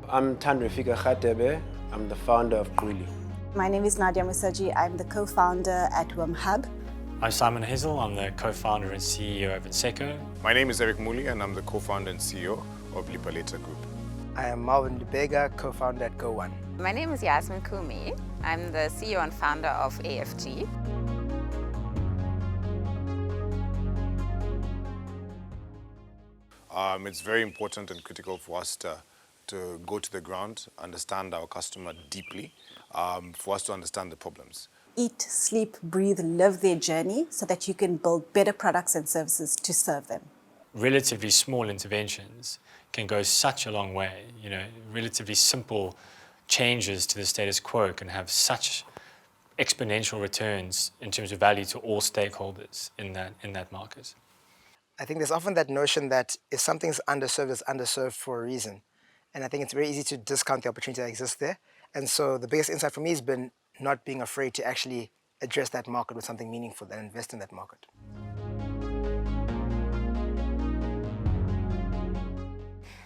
I'm Tandrefika Khatebe. I'm the founder of Quli. My name is Nadia Musaji. I'm the co-founder at Hub. I'm Simon Hazel. I'm the co-founder and CEO of Inseko. My name is Eric Muli and I'm the co-founder and CEO of Lipaleta Group. I am Marvin Dubega, co-founder at Go1. My name is Yasmin Kumi. I'm the CEO and founder of AFG. It's very important and critical for us to go to the ground, understand our customer deeply, for us to understand the problems. Eat, sleep, breathe, live their journey so that you can build better products and services to serve them. Relatively small interventions can go such a long way. You know, relatively simple changes to the status quo can have such exponential returns in terms of value to all stakeholders in that market. I think there's often that notion that if something's underserved, it's underserved for a reason. And I think it's very easy to discount the opportunity that exists there. And so the biggest insight for me has been not being afraid to actually address that market with something meaningful and invest in that market.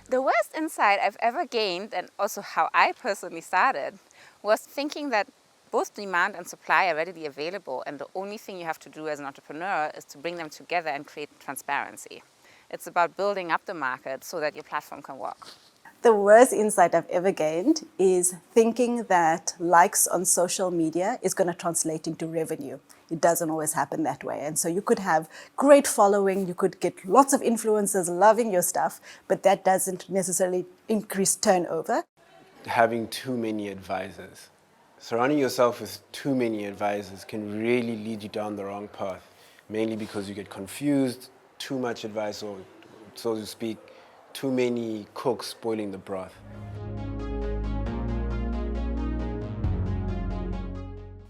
The worst insight I've ever gained, and also how I personally started, was thinking that both demand and supply are readily available, and the only thing you have to do as an entrepreneur is to bring them together and create transparency. It's about building up the market so that your platform can work. The worst insight I've ever gained is thinking that likes on social media is going to translate into revenue. It doesn't always happen that way. And so you could have great following, you could get lots of influencers loving your stuff, but that doesn't necessarily increase turnover. Having too many advisors. Surrounding yourself with too many advisors can really lead you down the wrong path, mainly because you get confused, too much advice, or so to speak, too many cooks spoiling the broth.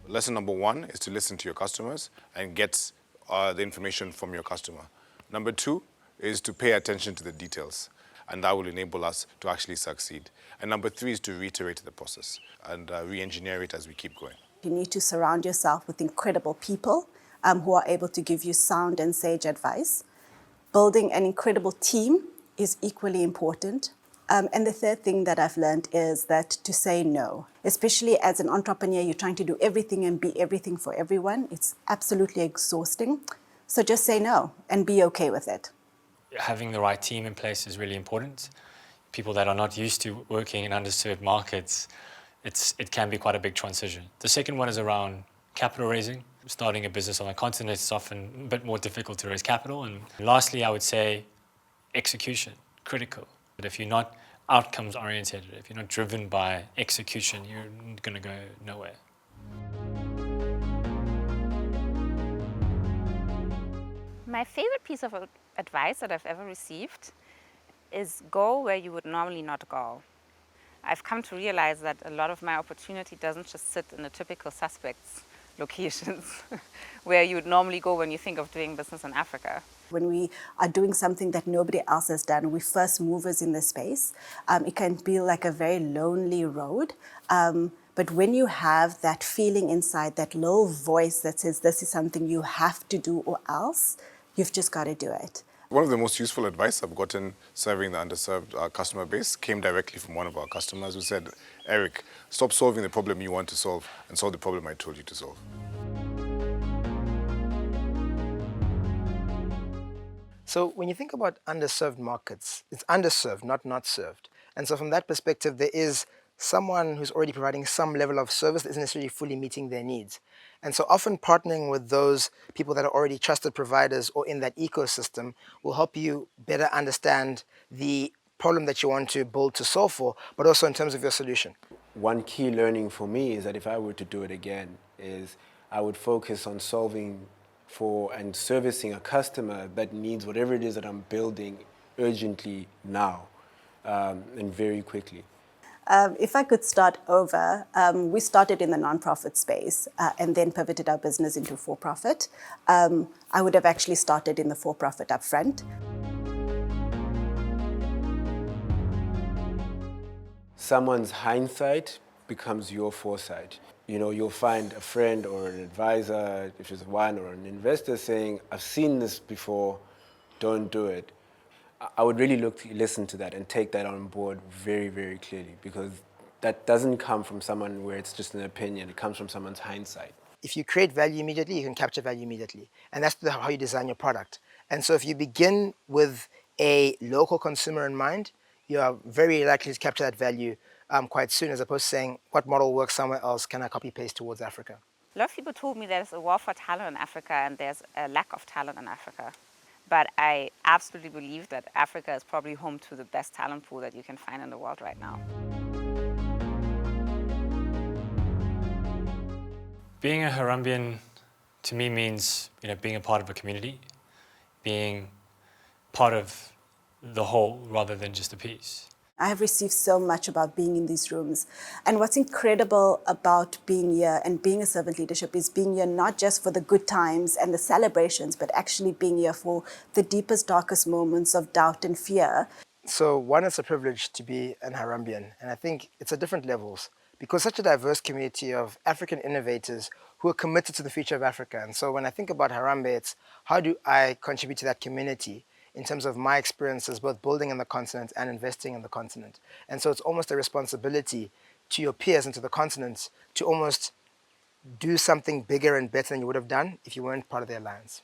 Lesson number one is to listen to your customers and get the information from your customer. Number two is to pay attention to the details, and that will enable us to actually succeed. And number three is to reiterate the process and re-engineer it as we keep going. You need to surround yourself with incredible people who are able to give you sound and sage advice. Building an incredible team is equally important. And the third thing that I've learned is that to say no, especially as an entrepreneur, you're trying to do everything and be everything for everyone. It's absolutely exhausting. So just say no and be okay with it. Having the right team in place is really important. People that are not used to working in underserved markets, it can be quite a big transition. The second one is around capital raising. Starting a business on a continent is often a bit more difficult to raise capital. And lastly, I would say execution, critical. But if you're not outcomes oriented, if you're not driven by execution, you're going to go nowhere. My favorite piece of advice that I've ever received is go where you would normally not go. I've come to realize that a lot of my opportunity doesn't just sit in the typical suspects locations where you would normally go when you think of doing business in Africa. When we are doing something that nobody else has done, we're first movers in the space. It can be like a very lonely road. But when you have that feeling inside, that little voice that says this is something you have to do or else, you've just got to do it. One of the most useful advice I've gotten serving the underserved customer base came directly from one of our customers who said, Eric, stop solving the problem you want to solve and solve the problem I told you to solve. So when you think about underserved markets, it's underserved, not served. And so from that perspective, there is someone who's already providing some level of service that isn't necessarily fully meeting their needs. And so often partnering with those people that are already trusted providers or in that ecosystem will help you better understand the problem that you want to build to solve for, but also in terms of your solution. One key learning for me is that if I were to do it again, is I would focus on solving for and servicing a customer that needs whatever it is that I'm building urgently now and very quickly. If I could start over, we started in the nonprofit space and then pivoted our business into for-profit. I would have actually started in the for-profit up front. Someone's hindsight becomes your foresight. You know, you'll find a friend or an advisor, if it's one, or an investor saying, I've seen this before, don't do it. I would really listen to that and take that on board very, very clearly, because that doesn't come from someone where it's just an opinion. It comes from someone's hindsight. If you create value immediately, you can capture value immediately. And that's how you design your product. And so if you begin with a local consumer in mind, you are very likely to capture that value quite soon, as opposed to saying, what model works somewhere else, can I copy paste towards Africa? A lot of people told me there's a war for talent in Africa and there's a lack of talent in Africa. But I absolutely believe that Africa is probably home to the best talent pool that you can find in the world right now. Being a Harambean to me means, being a part of a community, being part of the whole rather than just a piece. I have received so much about being in these rooms. And what's incredible about being here and being a servant leadership is being here not just for the good times and the celebrations, but actually being here for the deepest, darkest moments of doubt and fear. So one, it's a privilege to be an Harambean, and I think it's at different levels, because such a diverse community of African innovators who are committed to the future of Africa. And so when I think about Harambe, it's how do I contribute to that community in terms of my experiences, both building in the continent and investing in the continent. And so it's almost a responsibility to your peers and to the continent to almost do something bigger and better than you would have done if you weren't part of the alliance.